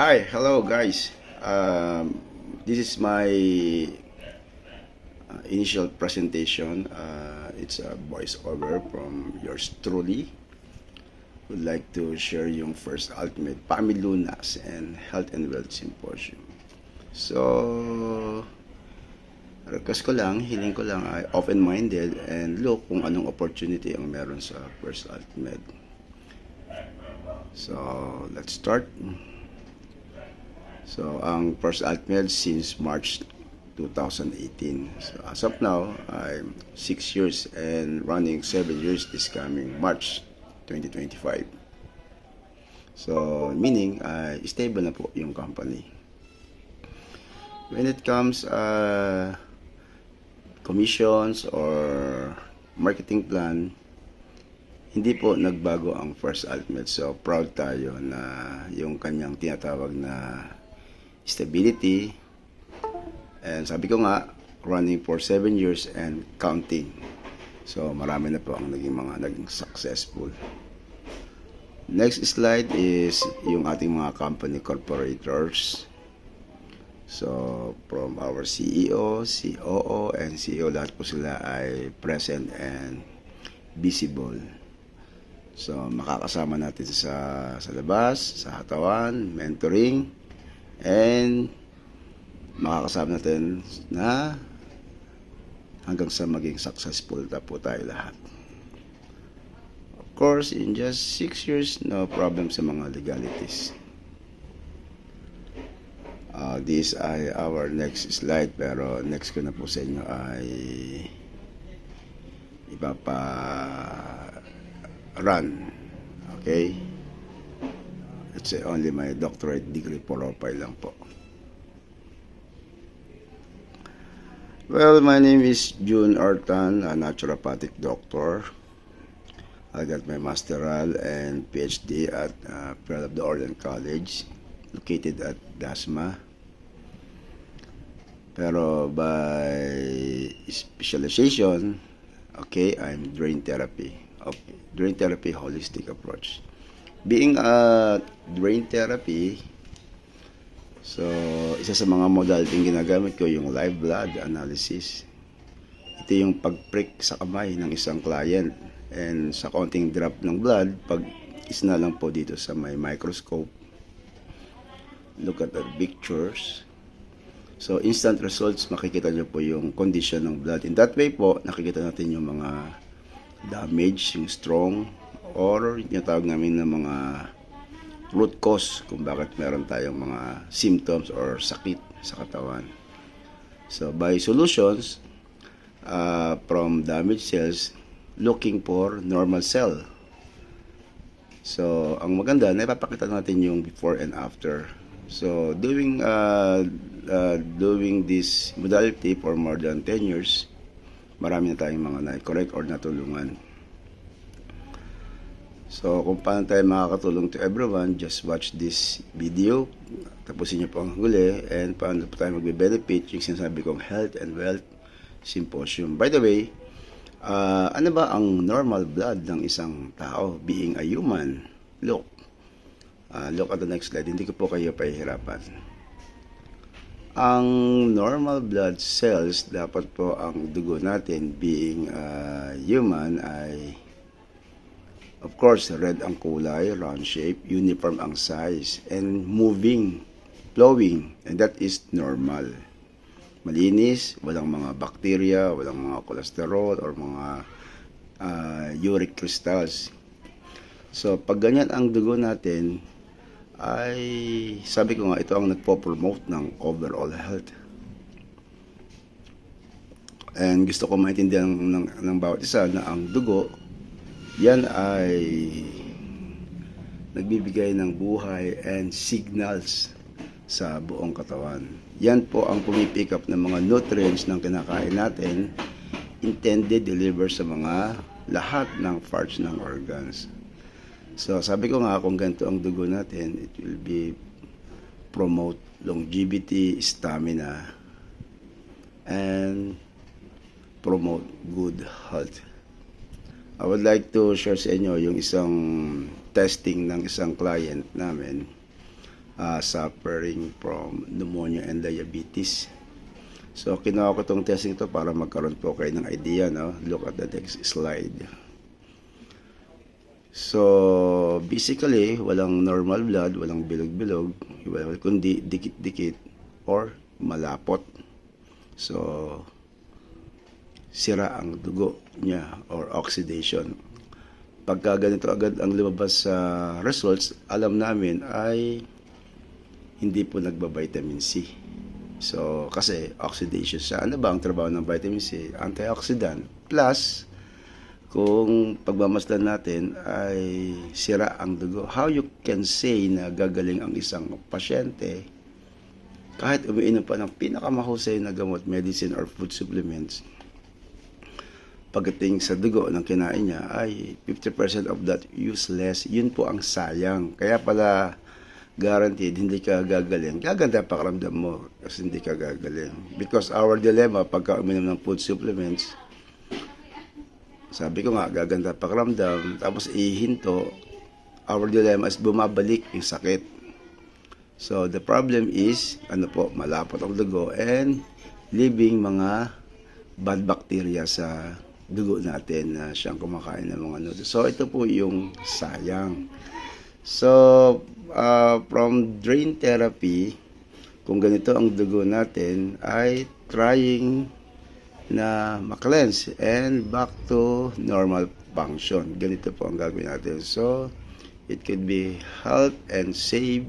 Hi, hello guys. This is my initial presentation. It's a voiceover from yours truly. Would like to share yung first ultimate Pamilunas and Health and Wealth Symposium. So, request ko lang, hiling ko lang ay open-minded and look kung anong opportunity ang meron sa first ultimate. So, let's start. So, ang first ultimate since March 2018. So, as of now, I'm 6 years and running 7 years this coming March 2025. So, meaning, stable na po yung company. When it comes commissions or marketing plan, hindi po nagbago ang first ultimate. So, proud tayo na yung kanyang tinatawag na stability. And sabi ko nga, running for 7 years and counting. So, marami na po ang naging successful. Next slide is yung ating mga company corporators. So, from our CEO, COO, and CEO, lahat po sila ay present and visible. So, makakasama natin sa labas, sa hatawan, mentoring, and makakasama natin na hanggang sa maging successful na po tayo lahat. Of course, in just 6 years, no problem sa mga legalities. This ay our next slide, pero next ko na po sa inyo ay ipapa-run. Okay? It's only my doctorate degree profile lang po. Well, my name is June Artan, a naturopathic doctor. I got my masteral and PhD at Pearl of the Orient College, located at Dasma. Pero by specialization, okay, I'm drain therapy. Okay, drain therapy holistic approach. Being a drain therapy, so isa sa mga modality ginagamit ko yung live blood analysis. Ito yung pag-prick sa kamay ng isang client and sa konting drop ng blood, pag isna lang po dito sa may microscope, look at the pictures. So, instant results, makikita nyo po yung condition ng blood. In that way po, nakikita natin yung mga damage, yung strong, or yung tawag namin na mga root cause kung bakit meron tayong mga symptoms or sakit sa katawan. So, by solutions, from damaged cells, looking for normal cell. So, ang maganda, naipapakita natin yung before and after. So, doing this modality for more than 10 years, marami na tayong mga na-correct or natulungan. So, kung paano tayo makakatulong to everyone, just watch this video. Tapusin niyo po ang huli and paano po tayo magbe-benefit yung sinasabi kong Health and Wealth Symposium. By the way, ano ba ang normal blood ng isang tao being a human? Look at the next slide. Hindi ko po kayo pahihirapan. Ang normal blood cells, dapat po ang dugo natin being human ay of course red ang kulay, round shape, uniform ang size, and moving, flowing, and that is normal. Malinis, walang mga bacteria, walang mga cholesterol or mga uric crystals. So pag ganyan ang dugo natin, ay sabi ko nga, ito ang nagpo-promote ng overall health. And gusto ko maintindihan ng bawat isa na ang dugo, yan ay nagbibigay ng buhay and signals sa buong katawan. Yan po ang pumipick up ng mga nutrients ng kinakain natin, intended deliver sa mga lahat ng parts ng organs. So, sabi ko nga, kung ganito ang dugo natin, it will be promote longevity, stamina, and promote good health. I would like to share sa inyo yung isang testing ng isang client namin. suffering from pneumonia and diabetes. So, kinuha ko itong testing to para magkaroon po kayo ng idea, no? Look at the next slide. So, basically, walang normal blood, walang bilog-bilog, kundi dikit-dikit or malapot. So, sira ang dugo niya or oxidation. Pagka ganito agad ang lumabas sa results, alam namin ay hindi po nagba-vitamin C. So, kasi oxidation siya. Ano ba ang trabaho ng vitamin C? Antioxidant. Plus, kung pagmamasdan natin ay sira ang dugo. How you can say na gagaling ang isang pasyente kahit umiinom pa ng pinakamahusay na gamot, medicine or food supplements, pagdating sa dugo ng kinain niya ay 50% of that useless. Yun po ang sayang. Kaya pala guaranteed hindi ka gagaling. Gaganda pakiramdam mo kasi hindi ka gagaling. Because our dilemma pagka uminom ng food supplements, sabi ko nga, gaganda pakiramdam, tapos ihinto, our dilemma is bumabalik yung sakit. So, the problem is, malapot ang dugo and leaving mga bad bacteria sa dugo natin na siyang kumakain ng mga noodles. So, ito po yung sayang. So, from drain therapy, kung ganito ang dugo natin, ay trying na ma-cleanse and back to normal function. Ganito po ang gagawin natin. So, it could be help and save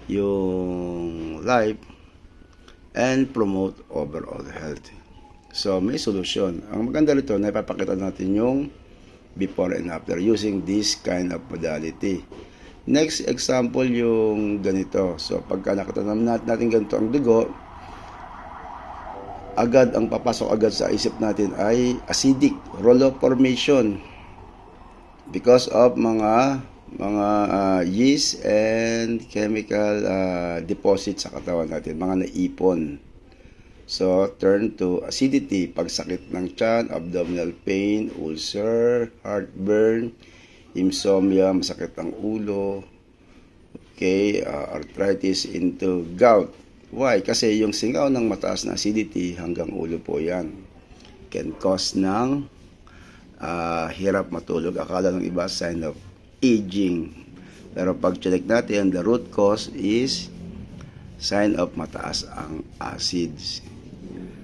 yung life and promote overall health. So, may solution. Ang maganda rito, naipapakita natin yung before and after using this kind of modality. Next example, yung ganito. So, pagka nakatanam natin ganito ang dugo, agad ang papasok agad sa isip natin ay acidic roll-off formation because of mga yeast and chemical deposits sa katawan natin, mga naipon. So, turn to acidity, pagsakit ng tiyan, abdominal pain, ulcer, heartburn, insomnia, masakit ang ulo, okay, arthritis into gout. Why? Kasi yung singaw ng mataas na acidity hanggang ulo po yan can cause ng hirap matulog. Akala ng iba sign of aging. Pero pag check natin, the root cause is sign of mataas ang acids.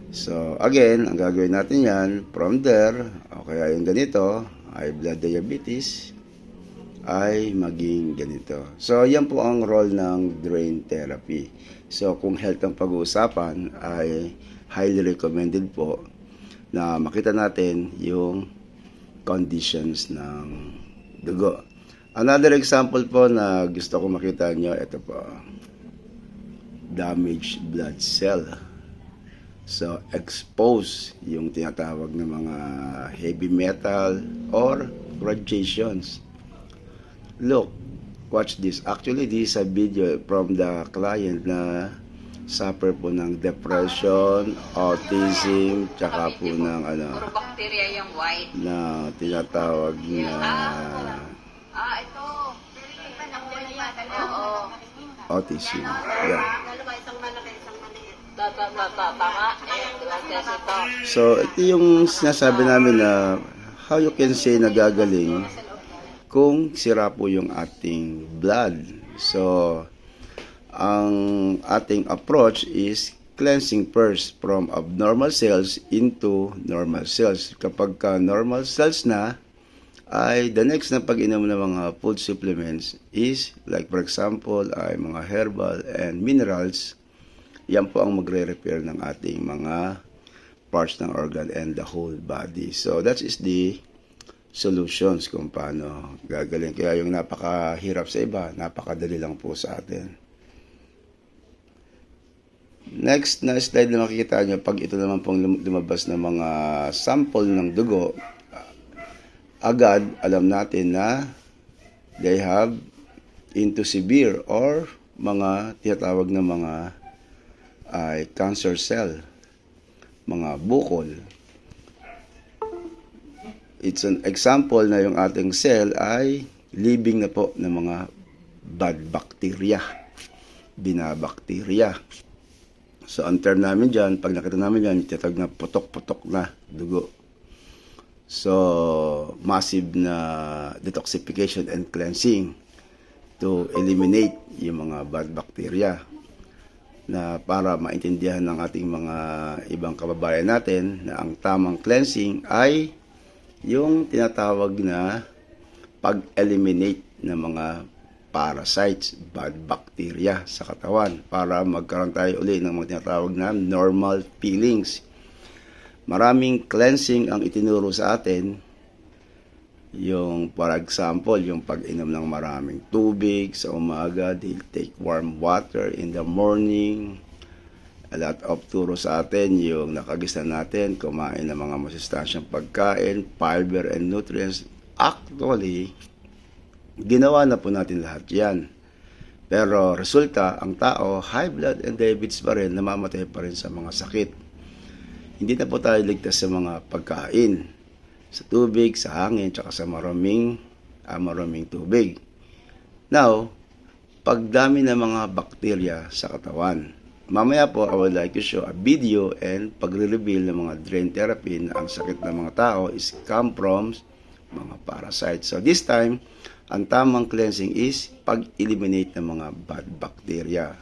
So, again, ang gagawin natin yan, from there, o kaya yung ganito, high blood diabetes, ay maging ganito. So, yan po ang role ng drain therapy. So, kung health ang pag-uusapan, ay highly recommended po na makita natin yung conditions ng dugo. Another example po na gusto ko makita nyo, ito po, damaged blood cell. So, expose yung tinatawag ng mga heavy metal or radiations. Look, watch this. Actually, this is a video from the client na suffer po ng depression, autism, tsaka po ng puro bacteria yung white. na tinatawag na Ito. Oo. autism. Yeah. Tama. Ito. So, ito yung sinasabi namin na how you can say nagagaling kung sira po yung ating blood. So, ang ating approach is cleansing first from abnormal cells into normal cells. Kapag ka normal cells na, ay the next na pag-inom ng mga food supplements is like for example ay mga herbal and minerals. Yan po ang magre-repair ng ating mga parts ng organ and the whole body. So that is the solutions kung paano gagaling. Kaya yung napakahirap sa iba, napakadali lang po sa atin. Next na slide na makikita nyo, pag ito naman pong lumabas ng mga sample ng dugo, agad alam natin na they have into severe or mga tinatawag na mga cancer cell, mga bukol. It's an example na yung ating cell ay living na po ng mga bad bacteria. binabakterya. So, ang term namin dyan, pag nakita namin dyan, itatag na putok-putok na dugo. So, massive na detoxification and cleansing to eliminate yung mga bad bacteria na para maintindihan ng ating mga ibang kababayan natin na ang tamang cleansing ay yung tinatawag na pag-eliminate ng mga parasites, bad bacteria sa katawan para magkaroon tayo uli ng mga tinatawag na normal feelings. Maraming cleansing ang itinuro sa atin. Yung, for example, yung pag-inom ng maraming tubig sa umaga, they'll take warm water in the morning. A lot of turo sa atin, yung nakagisa natin, kumain ng mga masustansyang pagkain, fiber and nutrients. Actually, ginawa na po natin lahat yan. Pero resulta, ang tao, high blood and diabetes pa rin, namamatay pa rin sa mga sakit. Hindi na po tayo ligtas sa mga pagkain, sa tubig, sa hangin, tsaka sa maraming tubig. Now, pagdami ng mga bakterya sa katawan. Mamaya po, I would like to show a video and pagre-reveal ng mga drain therapy na ang sakit ng mga tao is come from mga parasites. So this time, ang tamang cleansing is pag-eliminate ng mga bad bacteria.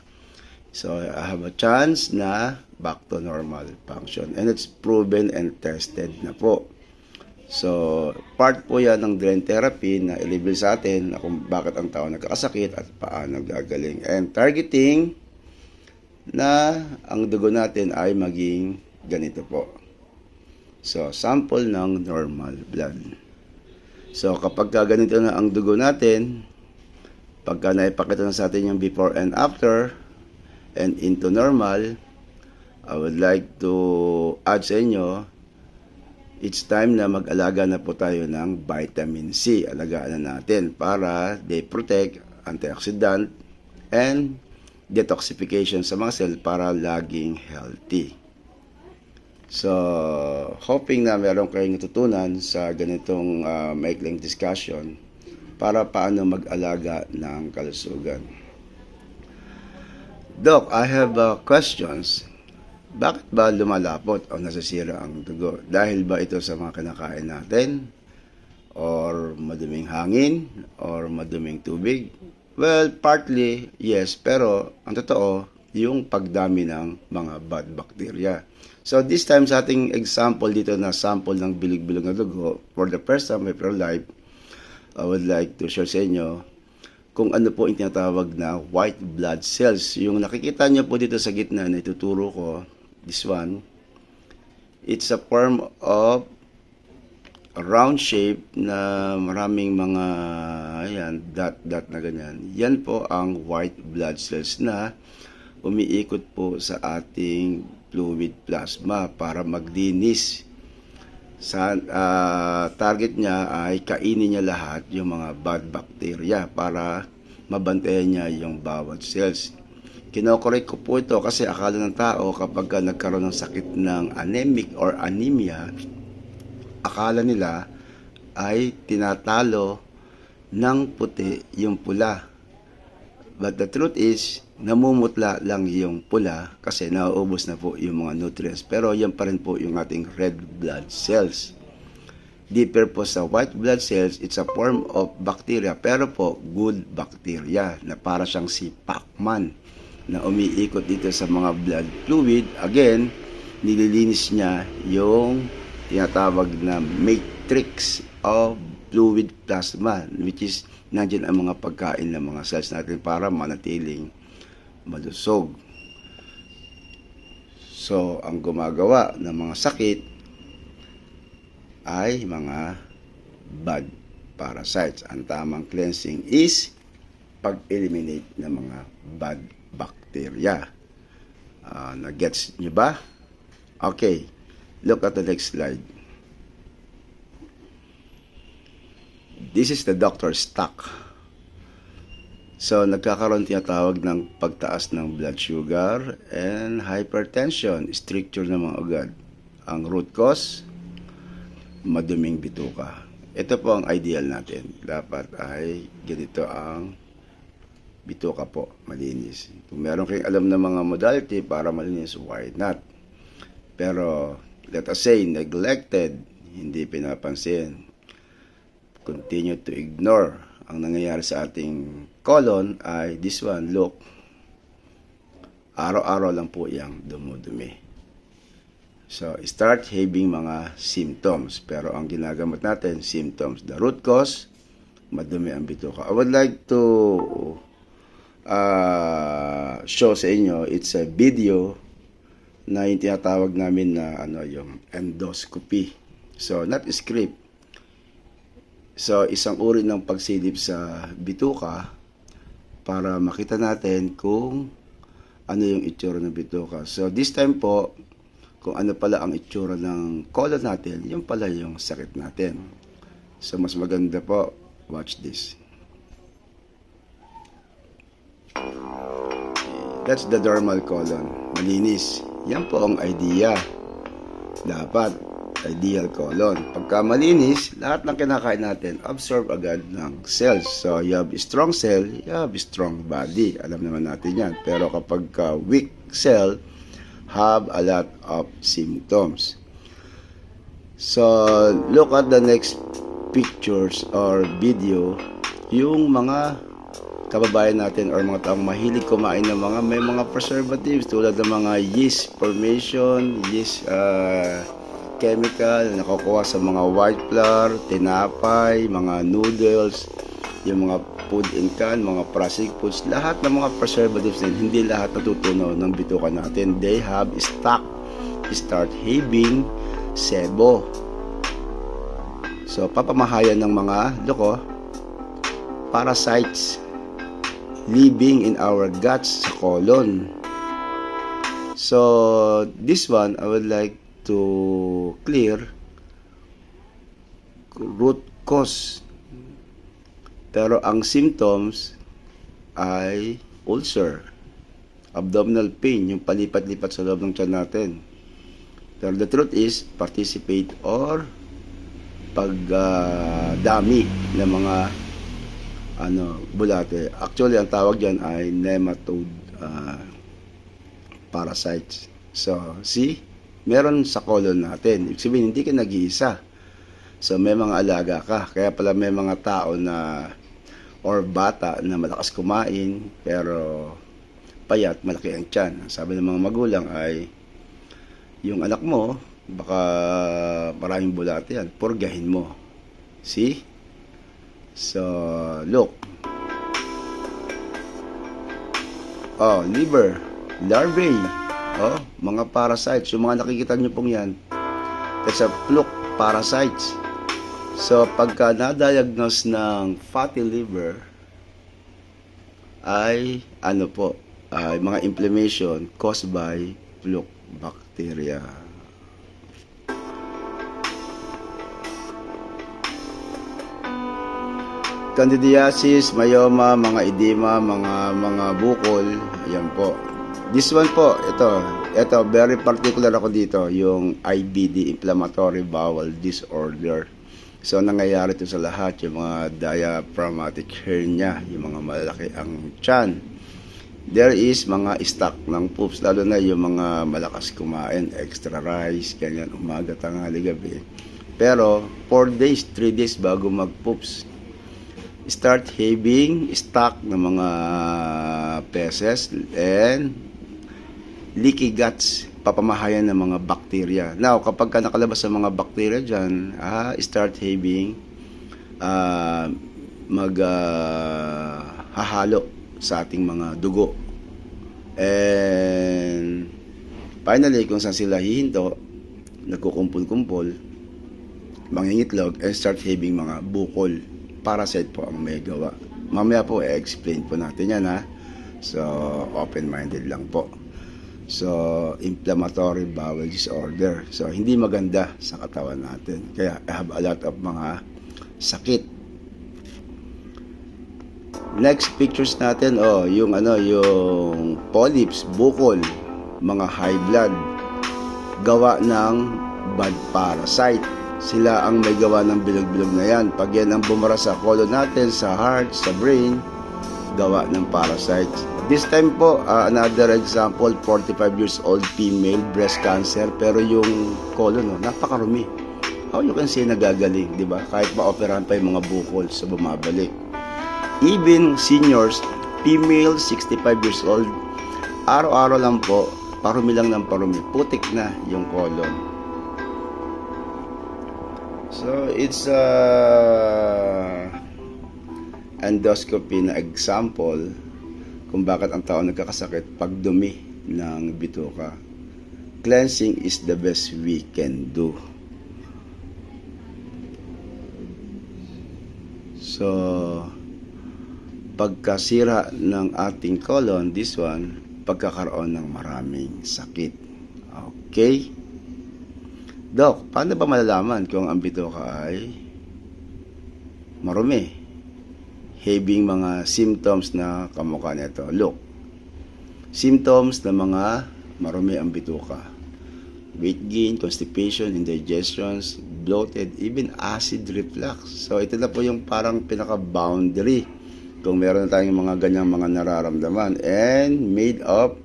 So I have a chance na back to normal function. And it's proven and tested na po. So, part po yan ng drain therapy na i-reveal sa atin na kung bakit ang tao nagkakasakit at paano gagaling. And targeting na ang dugo natin ay maging ganito po. So, sample ng normal blood. So, kapag ganito na ang dugo natin, pagka naipakita na sa atin yung before and after, and into normal, I would like to add sa inyo, it's time na mag-alaga na po tayo ng vitamin C. Alagaan na natin para they protect, antioxidant, and detoxification sa mga cell para laging healthy. So, hoping na meron kayong natutunan sa ganitong maikling discussion para paano mag-alaga ng kalusugan. Doc, I have questions. Bakit ba lumalapot o nasisira ang dugo? Dahil ba ito sa mga kinakain natin? Or maduming hangin? Or maduming tubig? Well, partly, yes. Pero, ang totoo, yung pagdami ng mga bad bacteria. So, this time sa ating example dito na sample ng bilig-bilig na dugo, for the first time of your life, I would like to share sa inyo kung ano po yung tinatawag na white blood cells. Yung nakikita nyo po dito sa gitna na ituturo ko, this one, it's a form of a round shape na maraming mga ayan, dot na ganyan. Yan po ang white blood cells na umiikot po sa ating fluid plasma para maglinis. Sa target niya ay kainin niya lahat yung mga bad bacteria para mabantayan niya yung bawat cells. Kinokorek ko po ito kasi akala ng tao kapag nagkaroon ng sakit ng anemic or anemia, akala nila ay tinatalo ng puti yung pula. But the truth is, namumutla lang yung pula kasi nauubos na po yung mga nutrients. Pero yan pa rin po yung ating red blood cells. Deeper po sa white blood cells, it's a form of bacteria. Pero po, good bacteria na para siyang si Pac-Man na umiikot dito sa mga blood fluid. Again, nililinis niya yung tinatawag na matrix of fluid plasma, which is nandiyan ang mga pagkain ng mga cells natin para manatiling malusog. So, ang gumagawa ng mga sakit ay mga bad parasites. Ang tamang cleansing is pag-eliminate ng mga bad bacteria. Na-gets nyo ba? Okay. Look at the next slide. This is the doctor's stock. So, nagkakaroon tinatawag ng pagtaas ng blood sugar and hypertension, stricture ng mga ugat. Ang root cause, maduming bituka. Ito po ang ideal natin. Dapat ay ganito ang bituka po, malinis. Kung meron kayong alam na mga modality para malinis, why not? Pero, let us say, neglected, hindi pinapansin, continue to ignore, ang nangyayari sa ating colon ay this one, look, araw-araw lang po yung dumudumi. So, start having mga symptoms. Pero ang ginagamit natin, symptoms. The root cause, madumi ang bituka. I would like to show sa inyo, it's a video na yung tinatawag namin na yung endoscopy. So, not script. So, isang uri ng pagsilip sa bituka para makita natin kung ano yung itsura ng bituka. So, this time po, kung ano pala ang itsura ng colon natin, yung pala yung sakit natin. So, mas maganda po, watch this. That's the normal colon. Malinis. Yan po ang idea. Dapat, ideal colon. Pagka malinis, lahat ng kinakain natin, absorb agad ng cells. So, you have strong cell, you have strong body. Alam naman natin yan. Pero kapag weak cell, have a lot of symptoms. So, look at the next pictures or video. Yung mga kababayan natin or mga taong mahilig kumain ng may mga preservatives tulad ng mga yeast formation, yeast chemical na nakukuha sa mga white flour, tinapay, mga noodles, yung mga food in can, mga processed foods, lahat ng mga preservatives din, hindi lahat natutunaw ng bituka natin. They have start having sebo. So, papamahayan ng mga parasites living in our guts sa colon. So, this one, I would like to clear root cause. Pero ang symptoms ay ulcer, abdominal pain, yung palipat-lipat sa loob ng tiyan natin. Pero the truth is, participate or pagdami ng mga bulate. Actually, ang tawag dyan ay nematode parasites. So, see? Meron sa colon natin. Ibig sabihin, hindi ka nag-iisa. So, may mga alaga ka. Kaya pala may mga tao na or bata na malakas kumain pero payat, malaki ang tiyan. Sabi ng mga magulang ay yung anak mo, baka maraming bulate yan. Purgahin mo. See? So, look. Oh, liver, larvae. Oh, mga parasites. Yung mga nakikita nyo pong yan. That's a fluke parasites. So, pagka na-diagnose ng fatty liver, ay, ay mga inflammation caused by fluke bacteria. Candidiasis, myoma, mga edema, mga bukol, ayan po. This one po, ito, very particular ako dito, yung IBD, Inflammatory Bowel Disorder. So, nangyayari ito sa lahat, yung mga diaphragmatic hernia, yung mga malaki ang tiyan. There is mga stock ng poops, lalo na yung mga malakas kumain, extra rice, ganyan, umaga, tanghali, gabi. Pero, 4 days, 3 days bago mag-poops, start having stock ng mga feces and leaky guts, papamahayan ng mga bacteria. Now, kapag ka nakalabas sa mga bacteria dyan, start having hahalo sa ating mga dugo. And finally, kung saan sila hihinto, nagkukumpul-kumpul, mangingitlog, and start having mga bukol. Parasite po ang may gawa. Mamaya po, i-explain po natin yan, ha. So, open-minded lang po. So, inflammatory bowel disorder. So, hindi maganda sa katawan natin. Kaya, I have a lot of mga sakit. Next pictures natin, yung polyps, bukol, mga high blood, gawa ng bad parasite. Sila ang may gawa ng bilog-bilog na yan. Pag yan ang bumara sa colon natin, sa heart, sa brain, gawa ng parasites. This time po, another example, 45 years old female, breast cancer, pero yung colon, napakarumi. How you can say nagagaling, di ba? Kahit ma-operahan pa yung mga bukol sa bumabalik. Even seniors, female, 65 years old, araw-araw lang po, parumi lang ng parumi, putik na yung colon. So, it's endoscopy na example kung bakit ang tao nagkakasakit pag dumi ng bituka. Cleansing is the best we can do. So, pagkasira ng ating colon, this one, pagkakaroon ng maraming sakit. Okay? Doc, paano ba malalaman kung ang bituka ay marumi? Having mga symptoms na kamukha nito. Look, symptoms na mga marumi ang bituka. Weight gain, constipation, indigestions, bloated, even acid reflux. So, ito na po yung parang pinaka-boundary kung meron na tayong mga ganyang mga nararamdaman. And made of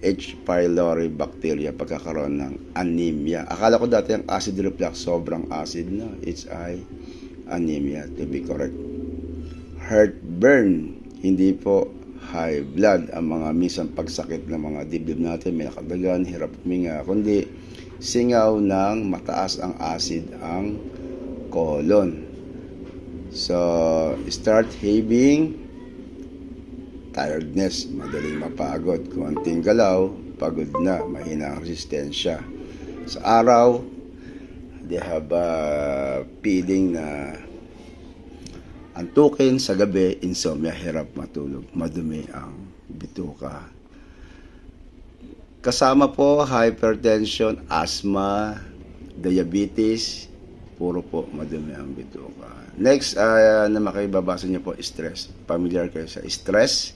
H. pylori bacteria, pagkakaroon ng anemia. Akala ko dati ang acid reflux, sobrang acid na. It's anemia, to be correct. Heartburn, hindi po high blood ang mga minsan pagsakit ng mga dibdib natin, may nakadagan, hirap huminga, kundi singaw ng mataas ang acid ang colon. So, start having tiredness, madaling mapagod, konting galaw, pagod na, mahina ang resistensya. Sa araw, they have a feeling na antukin, sa gabi, insomnia, hirap matulog, madumi ang bituka. Kasama po hypertension, asthma, diabetes, puro po madumi ang bituka. Next, na makibabasa niyo po, stress. Familiar kayo sa stress?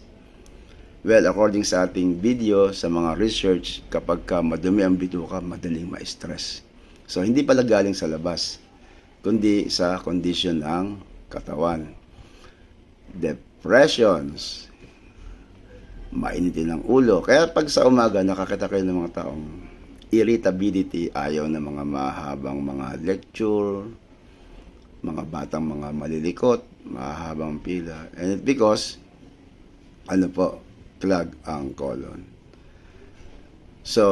Well, according sa ating video, sa mga research, kapag madumi ang bituka, madaling ma-stress. So, hindi pala galing sa labas, kundi sa condition ng katawan. Depressions, mainitin ang ulo. Kaya pag sa umaga, nakakita kayo ng mga taong irritability, ayaw na mga mahabang mga lecture, mga batang mga malilikot, mahabang pila. And it because, clog ang colon. So,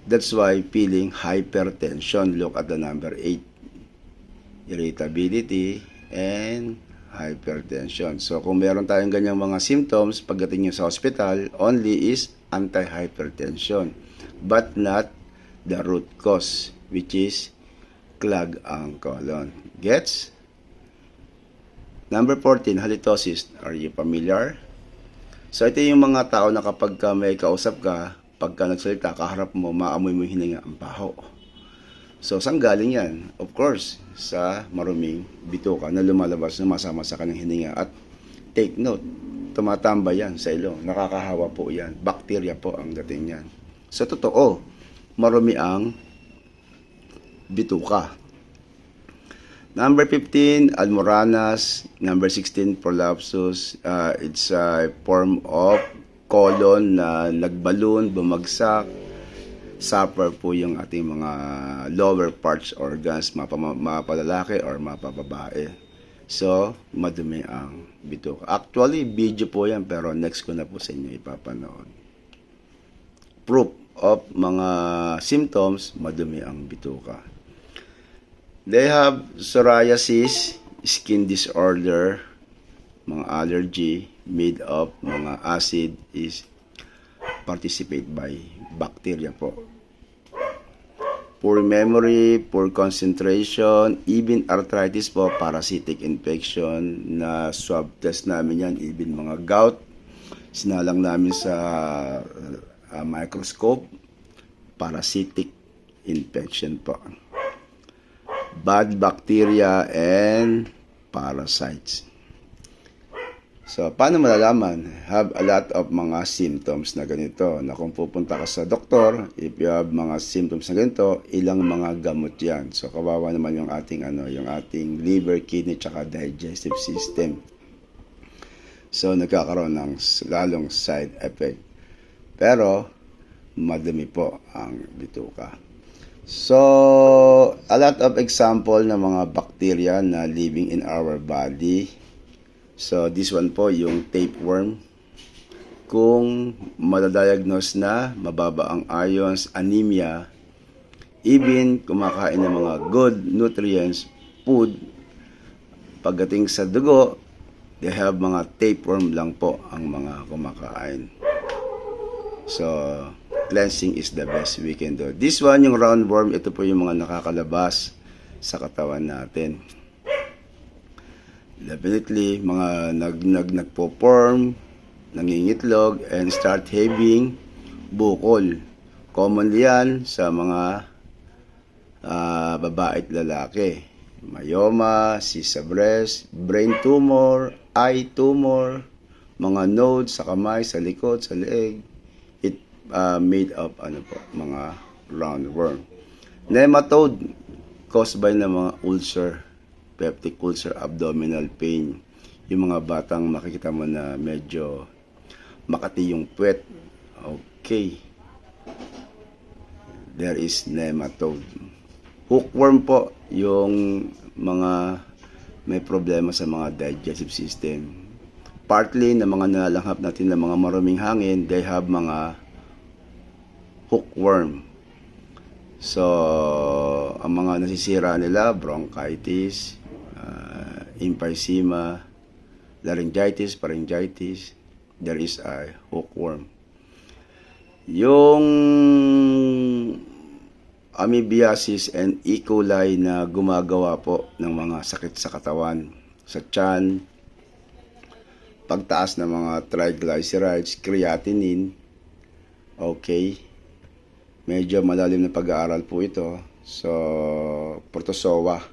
that's why feeling hypertension. Look at the number 8. Irritability and hypertension. So, kung meron tayong ganyang mga symptoms, pagdating nyo sa hospital, only is anti-hypertension, but not the root cause, which is clog ang colon. Gets? Number 14, halitosis. Are you familiar? So, ito yung mga tao na kapag may kausap ka, pagka nagsalita, kaharap mo, maamoy mo hininga ang baho. So, saan galing yan? Of course, sa maruming bituka na lumalabas, sumasama sa kanyang hininga. At take note, tumatambay yan sa ilong. Nakakahawa po yan. Bacteria po ang dating yan. So, totoo, marumi ang bituka. Number 15, almoranas. Number 16, prolapsus. It's a form of colon na nagballoon, bumagsak. Suffer po yung ating mga lower parts organs, mapalalaki or mapababae. So, madumi ang bituka. Actually, video po yan, pero next ko na po sa inyo ipapanood. Proof of mga symptoms, madumi ang bituka. They have psoriasis, skin disorder, mga allergy, made of mga acid is participate by bacteria po. Poor memory, poor concentration, even arthritis po, parasitic infection, na swab test namin yan, even mga gout, sinalang namin sa microscope, parasitic infection po. Bad bacteria and parasites. So, paano malalaman? Have a lot of mga symptoms na ganito. Na kung pupunta ka sa doktor, if you have mga symptoms na ganito, ilang mga gamot yan. So, kawawa naman yung ating, yung ating liver, kidney, tsaka digestive system. So, nagkakaroon ng lalong side effect. Pero, madumi po ang bituka. So, a lot of example ng mga bacteria na living in our body. So, this one po, yung tapeworm. Kung madadiagnose na, mababa ang ions, anemia, even kumakain ng mga good nutrients, food, pagdating sa dugo, they have mga tapeworm lang po ang mga kumakain. So, cleansing is the best we can do. This one, yung roundworm, ito po yung mga nakakalabas sa katawan natin. Definitely, mga nagpo-form, nangingitlog, and start having bukol. Commonly yan sa mga babae at lalaki. Myoma, cyst sa breast, brain tumor, eye tumor, mga nodes sa kamay, sa likod, sa leeg. It made of mga roundworm. Nematode, caused by na mga ulcer, peptic ulcer, abdominal pain. Yung mga batang makikita mo na medyo makati yung puwet. Okay. There is nematode. Hookworm po, yung mga may problema sa mga digestive system. Partly na mga nalanghap natin ng mga maruming hangin, they have mga hookworm. So, ang mga nasisira nila, bronchitis, emphysema, laryngitis, pharyngitis, there is a hookworm. Yung amoebiasis and E. coli na gumagawa po ng mga sakit sa katawan, sa tiyan, pagtaas ng mga triglycerides, creatinine, okay, medyo malalim na pag-aaral po ito. So, protozoa.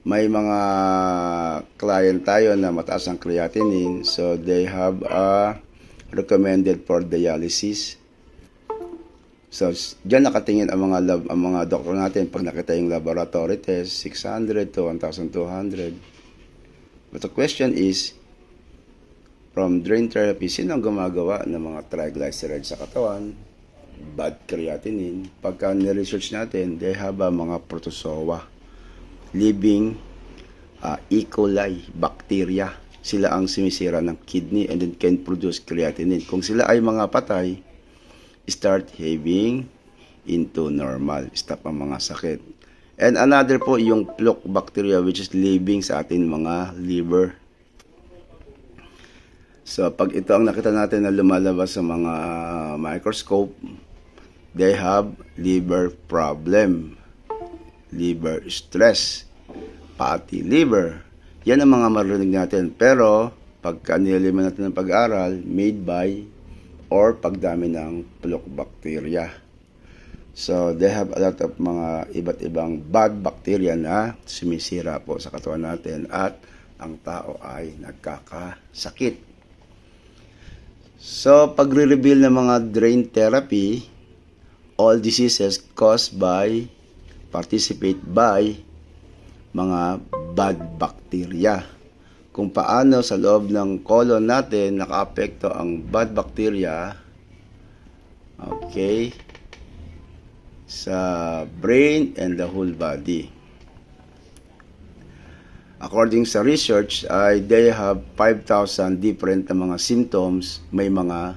May mga client tayo na mataas ang creatinine, so they have recommended for dialysis. So, diyan nakatingin ang mga doktor natin pag nakita yung laboratory test, 600 to 1,200. But the question is, from drain therapy, sino ang gumagawa ng mga triglycerides sa katawan? Bad creatinine. Pagka ni-research natin, they have mga protozoa, living E. coli, bacteria. Sila ang sumisira ng kidney and then can produce creatinine. Kung sila ay mga patay, start having into normal. Stop ang mga sakit. And another po, yung floc bacteria which is living sa atin mga liver. So, pag ito ang nakita natin na lumalabas sa mga microscope, they have liver problem, liver stress, fatty liver. Yan ang mga marinig natin. Pero, pagka nililiman natin ng pag-aaral, made by or pagdami ng floc bacteria. So, they have a lot of mga iba't ibang bad bacteria na sumisira po sa katawan natin at ang tao ay nagkakasakit. So, pagre-reveal ng mga drain therapy, all diseases caused by, participate by, mga bad bacteria. Kung paano sa loob ng colon natin nakaapekto ang bad bacteria, okay, sa brain and the whole body. According sa research, they have 5,000 different na mga symptoms. May mga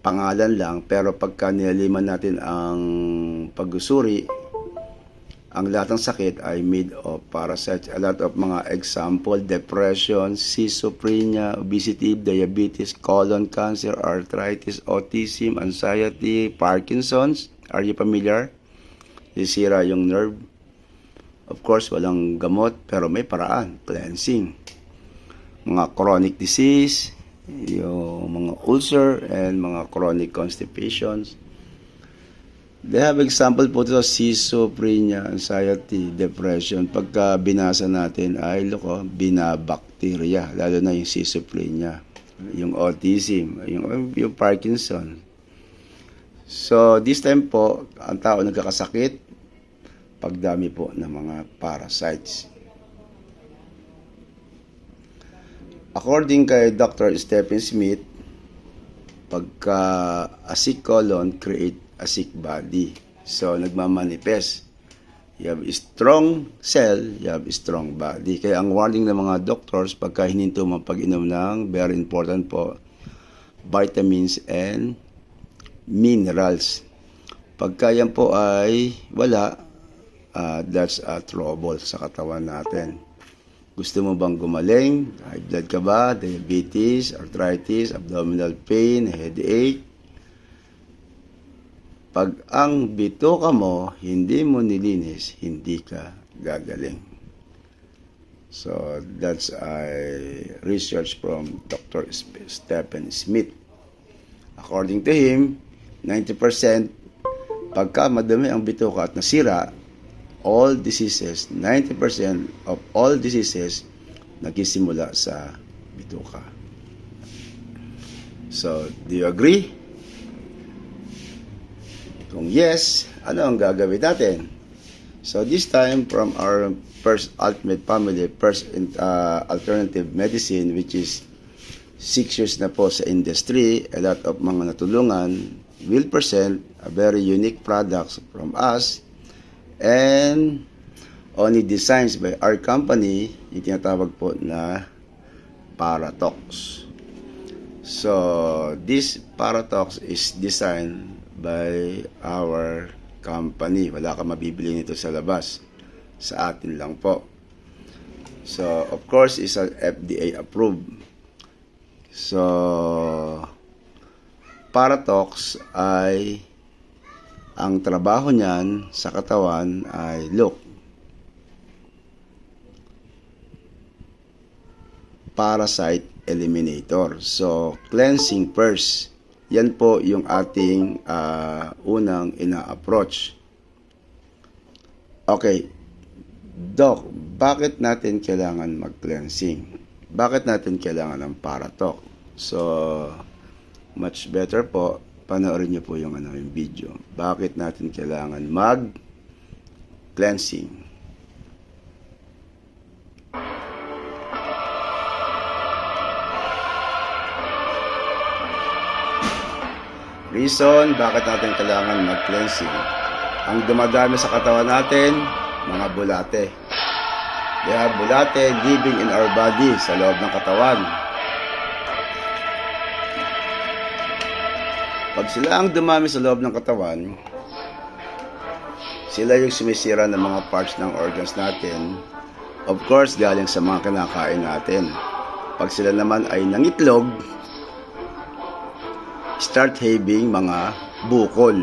pangalan lang, pero pagka nilaliman natin ang pagsusuri, ang lahat ng sakit ay made of parasites. A lot of mga example, depression, schizophrenia, obesity, diabetes, colon cancer, arthritis, autism, anxiety, Parkinson's. Are you familiar? Sisira yung nerve. Of course, walang gamot, pero may paraan. Cleansing. Mga chronic disease, yung mga ulcer, and mga chronic constipations. They have example po ito, schizophrenia, anxiety, depression. Pagka binasa natin ay binabakterya, lalo na yung schizophrenia, yung autism, yung Parkinson. So, this time po, ang tao nagkakasakit, pagdami po ng mga parasites. According kay Dr. Stephen Smith, pagka a sick colon create a sick body. So, nagmamanifest. You have a strong cell, you have a strong body. Kaya ang warning ng mga doctors, pagka hininto mo pag-inom ng, very important po, vitamins and minerals. Pagka yan po ay wala, that's a trouble sa katawan natin. Gusto mo bang gumaling? High blood ka ba? Diabetes, arthritis, abdominal pain, headache? Pag ang bituka mo hindi mo nilinis, hindi ka gagaling. So, that's a research from Dr. Stephen Smith. According to him, 90% pagka madumi ang bituka at nasira, all diseases, 90% of all diseases nagsisimula sa bituka. So, do you agree? Kung yes, ano ang gagawin natin? So, this time from our first ultimate family, first alternative medicine, which is 6 years na po sa industry, a lot of mga natulungan, will present a very unique products from us and only designs by our company, yung tinatawag po na Paratox. So, this Paratox is designed by our company. Wala ka mabibili nito sa labas. Sa atin lang po. So, of course, is a FDA approved. So, Paratox ay ang trabaho niyan sa katawan ay parasite eliminator. So, cleansing first. Yan po yung ating unang ina-approach. Okay, Doc, bakit natin kailangan mag-cleansing? Bakit natin kailangan ng Paratox? So, much better po, panoorin niyo po yung video. Bakit natin kailangan mag-cleansing? Reason, bakit natin kailangan mag-cleansing? Ang dumadami sa katawan natin, mga bulate. They have bulate living in our body, sa loob ng katawan. Pag sila ang dumami sa loob ng katawan, sila yung sumisira ng mga parts ng organs natin. Of course, galing sa mga kinakain natin. Pag sila naman ay nangitlog, start having mga bukol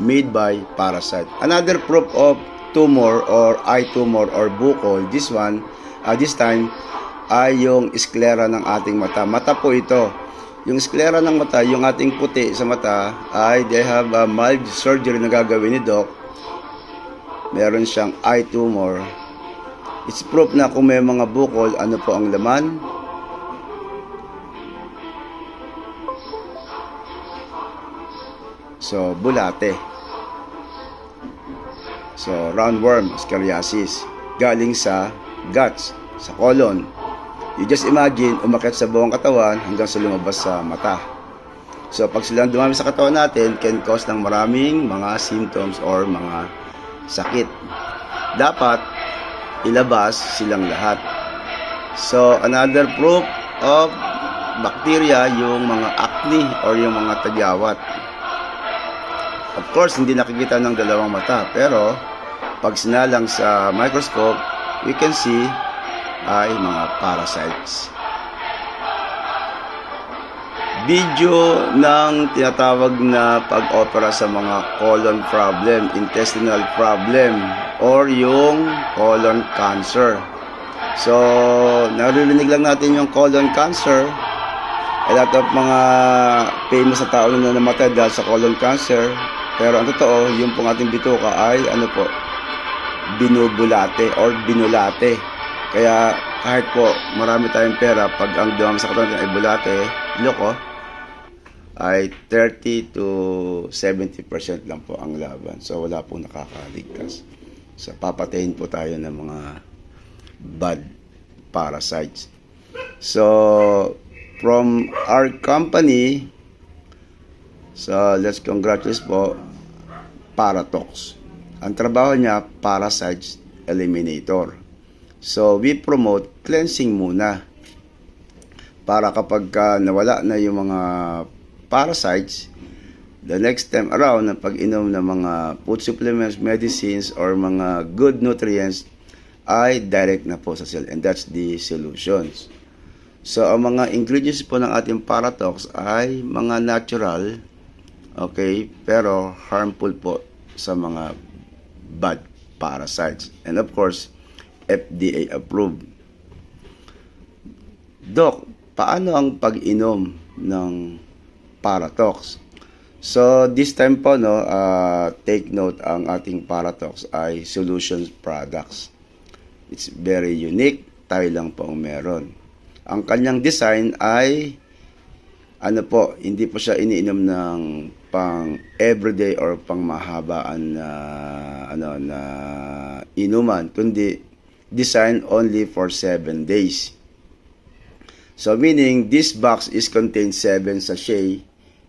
made by parasite. Another proof of tumor or eye tumor or bukol, this time ay yung sclera ng ating mata. Mata po ito. Yung sclera ng mata, yung ating puti sa mata, ay they have a mild surgery na gagawin ni Doc. Meron siyang eye tumor. It's proof na kung may mga bukol, ano po ang laman? So, bulate. So, roundworm, scariasis, galing sa guts, sa colon. You just imagine, umakyat sa buong katawan hanggang sa lumabas sa mata. So, pag silang dumami sa katawan natin, can cause ng maraming mga symptoms or mga sakit. Dapat, ilabas silang lahat. So, another proof of bacteria, yung mga acne or yung mga tagyawat. Of course, hindi nakikita ng dalawang mata, pero pag sinalang sa microscope, we can see ay mga parasites. Video ng tinatawag na pag-opera sa mga colon problem, intestinal problem, or yung colon cancer. So, naririnig lang natin yung colon cancer. A lot of mga famous na tao na namatay dahil sa colon cancer. Pero ang totoo, yung pong ating bituka ay ano po, binubulate or binulate. Kaya kahit po marami tayong pera, pag ang dumami sa katawan ay bulate, loko, ay 30 to 70% lang po ang laban. So wala pong nakakaligtas. So papatayin po tayo ng mga bad parasites. So from our company, so let's congratulate po Paratox. Ang trabaho niya, parasites eliminator. So we promote cleansing muna para kapag nawala na yung mga parasites, the next time around na pag-inom ng mga food supplements, medicines, or mga good nutrients ay direct na po sa cell, and that's the solutions. So ang mga ingredients po ng ating Paratox ay mga natural, okay, pero harmful po sa mga bad parasites, and of course FDA approved. Doc, paano ang pag-inom ng Paratox? So this time po take note, ang ating Paratox ay solutions products. It's very unique, tayo lang po ang meron. Ang kanyang design ay hindi po siya iniinom ng pang everyday or pang mahabaan na inuman, kundi design only for 7 days. So meaning this box is contained 7 sachet,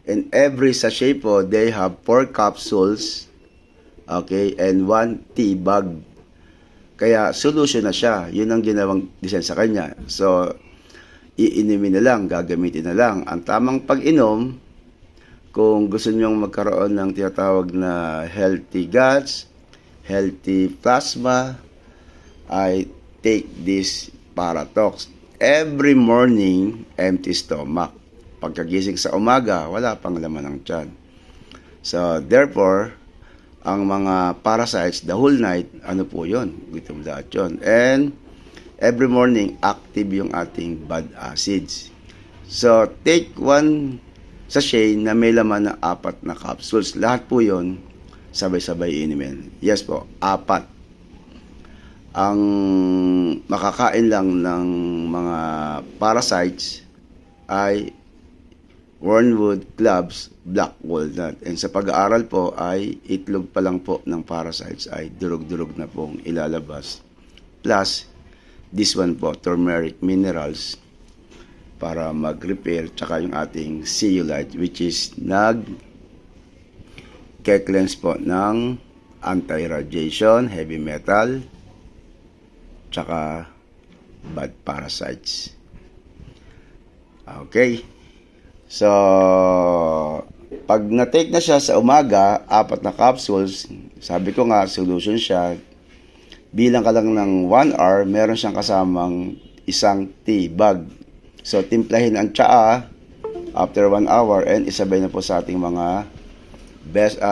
and every sachet po they have 4 capsules, okay, and 1 tea bag. Kaya solution na siya. Yun ang ginawang design sa kanya. So iinumin na lang, gagamitin na lang. Ang tamang pag-inom, kung gusto nyong magkaroon ng tinatawag na healthy guts, healthy plasma, I take this Paratox every morning, empty stomach. Pagkagising sa umaga, wala pang laman ng tiyan. So therefore, ang mga parasites the whole night, po yun, gutom lahat yun. And every morning, active yung ating bad acids. So take 1 sachet na may laman na 4 na capsules. Lahat po yun, sabay-sabay inumin. Yes po, 4. Ang makakain lang ng mga parasites ay wormwood, cloves, black walnut. And sa pag-aaral po ay itlog pa lang po ng parasites ay durog-durog na pong ilalabas. Plus, this one po, turmeric minerals para mag-repair, tsaka yung ating zeolite which is nag-cleanse po ng anti-radiation, heavy metal, tsaka bad parasites. Okay. So, pag na-take na siya sa umaga, 4 na capsules, sabi ko nga, solution siya. Bilang ka lang ng 1 hour, meron siyang kasamang isang tea bag. So, timplahin ang tsaa after 1 hour and isabay na po sa ating mga best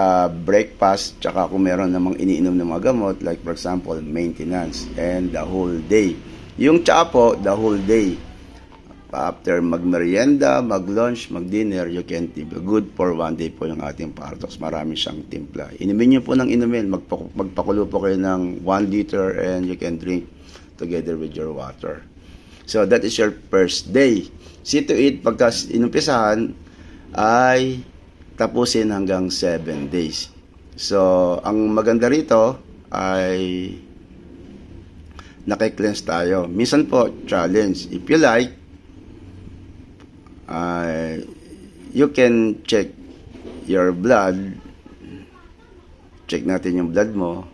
breakfast, tsaka kung meron namang iniinom ng mga gamot, like for example, maintenance, and the whole day. Yung tsaa po, the whole day. After magmerienda, mag-lunch, mag-dinner, you can timpla. Good for 1 day po yung ating Paratox. Marami siyang timpla. Inumin nyo po ng inumin. Magpakulo po kayo ng 1 liter and you can drink together with your water. So, that is your first day. See to it, pagka inumpisahan, ay tapusin hanggang 7 days. So, ang maganda rito ay naki-cleanse tayo. Minsan po, challenge. If you like, you can check your blood. Check natin yung blood mo.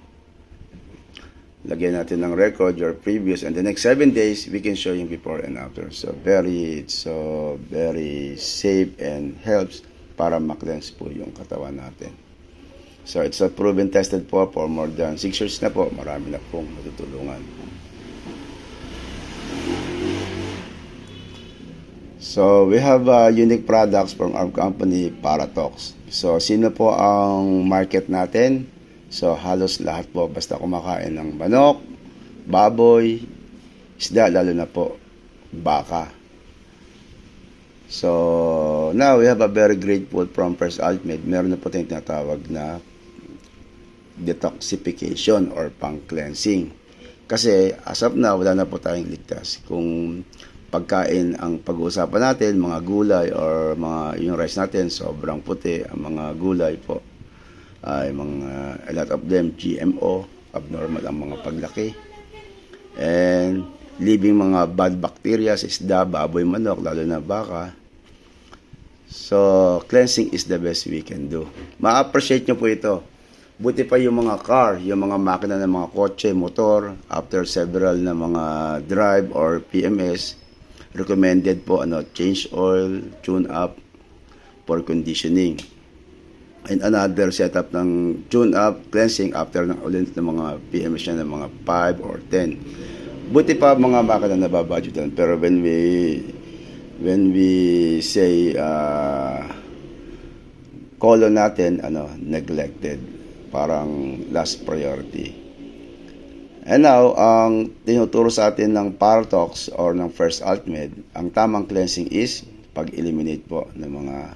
Lagyan natin ng record, your previous, and the next 7 days, we can show you before and after. So, very safe and helps para ma-cleanse po yung katawan natin. So, it's a proven tested po for more than 6 years na po. Marami na pong matutulungan. So, we have unique products from our company, Paratox. So, sino po ang market natin? So, halos lahat po basta kumakain ng manok, baboy, isda, lalo na po baka. So, So, now we have a very grateful from First Ultimate. Meron na po tayong tinatawag na detoxification or pang-cleansing. Kasi, as of now, wala na po tayong ligtas. Kung pagkain ang pag-uusapan natin, mga gulay or yung rice natin, sobrang puti. Ang mga gulay po ay a lot of them GMO, abnormal ang mga paglaki. And living mga bad bacteria, isda, baboy, manok, lalo na baka. So, cleansing is the best we can do. Ma-appreciate nyo po ito. Buti pa yung mga car, yung mga makina ng mga kotse, motor, after several na mga drive or PMS, recommended po change oil, tune up for conditioning. And another setup ng tune up, cleansing after ng ulit ng mga PMS niya ng mga 5 or 10. Buti pa mga makina na babudgetan, pero when we say colon natin neglected, parang last priority. And now ang tinuturo sa atin ng Paratox or ng First Ultimate, ang tamang cleansing is pag-eliminate po ng mga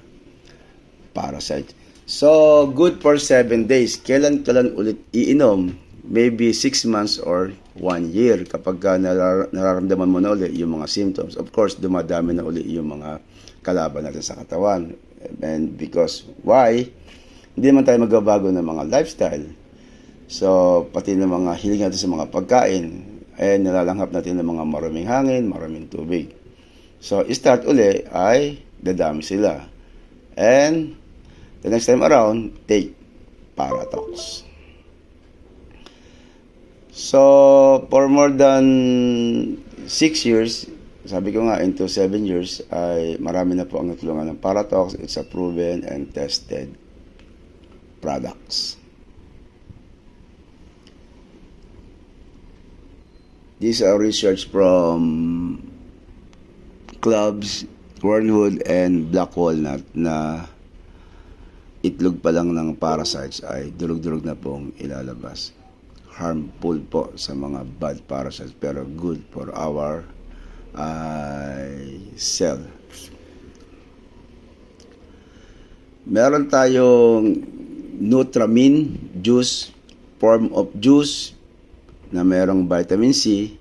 parasites. So good for 7 days. Kailan ulit iinom? Maybe 6 months or 1 year kapag nararamdaman mo na ulit yung mga symptoms. Of course, dumadami na ulit yung mga kalaban natin sa katawan. And because, why? Hindi naman tayo magbabago ng mga lifestyle. So, pati ng mga hiling natin sa mga pagkain, nalalanghap natin ng mga maraming hangin, maraming tubig. So, start uli ay dadami sila. And, the next time around, take Paratox. So, for more than 6 years, sabi ko nga, into 7 years, ay marami na po ang natulungan ng Paratox. It's a proven and tested products. These are research from clubs, Wormwood, and Black Walnut na itlog pa lang ng parasites ay durug-durug na pong ilalabas. Harmful po sa mga bad parasites pero good for our cell. Meron tayong Nutramin juice, form of juice na merong vitamin C,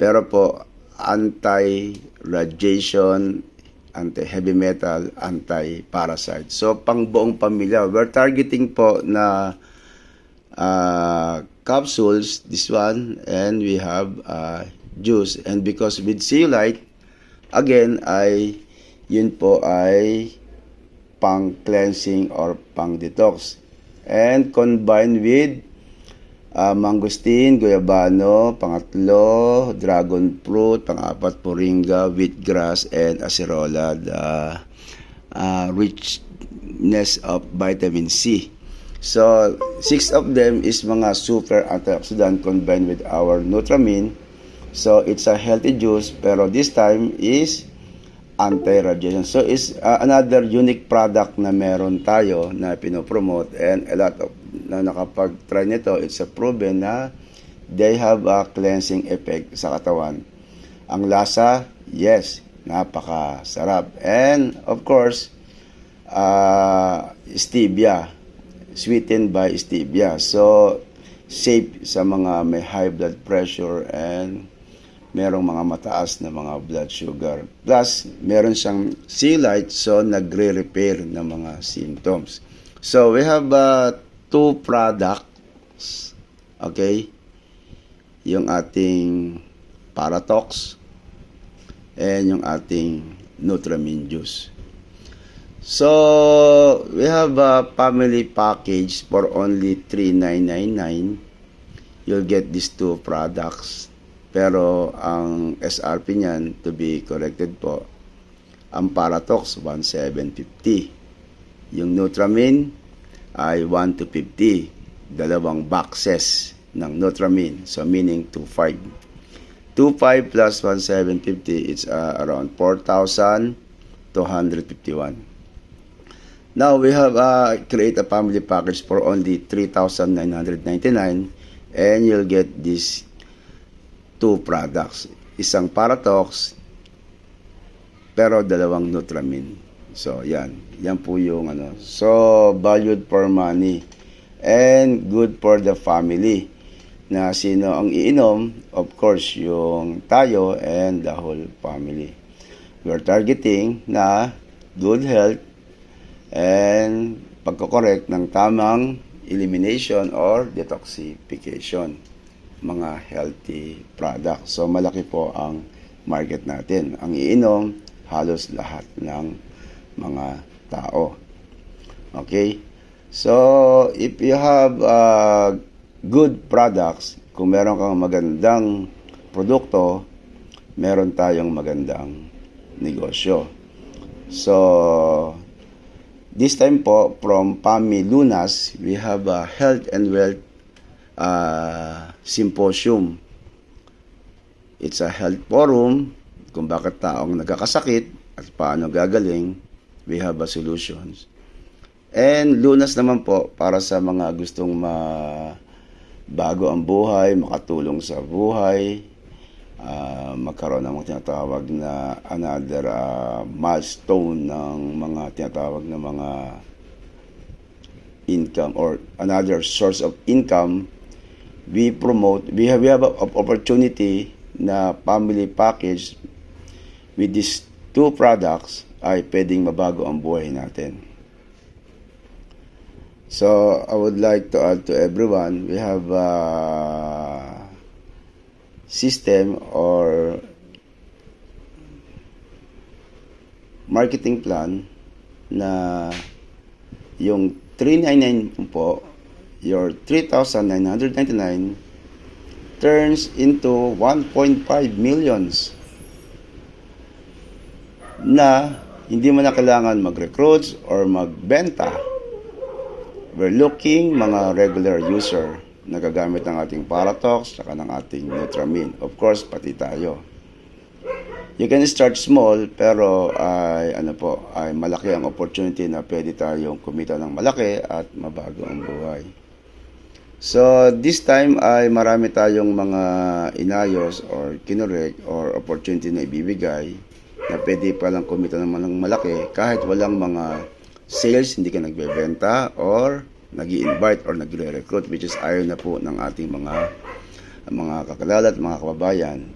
pero po anti-radiation, anti-heavy metal, anti-parasite. So pang buong pamilya, we're targeting po na capsules, this one, and we have juice. And because with Zeolite, again, yun po ay pang cleansing or pang detox. And combined with mangosteen, guyabano, pangatlo, dragon fruit, pang-apat, moringa, wheatgrass, and acerola, the richness of vitamin C. So, 6 of them is mga super antioxidant combined with our Nutramin. So, it's a healthy juice, pero this time is anti-radiation. So, it's another unique product na meron tayo na pinopromote, and a lot of na nakapag-try nito, it's a proven na they have a cleansing effect sa katawan. Ang lasa, yes, napakasarap. And, of course, stevia, sweetened by stevia. So, safe sa mga may high blood pressure and merong mga mataas na mga blood sugar. Plus, meron siyang Zeolite, so nagre-repair ng mga symptoms. So, we have 2 products. Okay? Yung ating Paratox and yung ating Nutramin juice. So, we have a family package for only $3,999. You'll get these 2 products. Pero, ang SRP niyan, to be corrected po, ang Paratox, $1,750. Yung Nutramin ay $1,250. 2 boxes ng Nutramin. So, meaning 2,500. 2,500 plus 1,750, it's around 4,251. Now, we have create a family package for only $3,999 and you'll get these 2 products. Isang Paratox, pero 2 Nutramin. So, yan. Yan po yung ano. So, valued for money and good for the family. Na sino ang iinom? Of course, yung tayo and the whole family. We're targeting na good health and pagko-correct ng tamang elimination or detoxification. Mga healthy products. So, malaki po ang market natin. Ang iinom, halos lahat ng mga tao. Okay? So, if you have good products, kung meron kang magandang produkto, meron tayong magandang negosyo. So, this time po, from PAMI Lunas, we have a health and wealth symposium. It's a health forum kung bakit taong nagkakasakit at paano gagaling. We have a solutions. And Lunas naman po para sa mga gustong bago ang buhay, makatulong sa buhay, magkaroon ng mga tinatawag na another milestone ng mga tinatawag na mga income or another source of income. We promote, we have an opportunity na family package with these two products ay pwedeng mabago ang buhay natin. So, I would like to add to everyone, we have a system or marketing plan na yung 399 po, your 3,999 turns into 1.5 millions na hindi mo na kailangan mag-recruits or magbenta. We're looking mga regular user na gagamit ng ating Paratox saka ng ating Nutramin. Of course, pati tayo. You can start small pero ay malaki ang opportunity na pwede tayong kumita ng malaki at mabago ang buhay. So, this time ay marami tayong mga inayos or kinorek or opportunity na ibibigay na pwede palang kumita naman ng malaki kahit walang mga sales, hindi ka nagbebenta or nag-i-invite or nagre-recruit, which is ayaw na po ng ating mga kakalala at mga kababayan.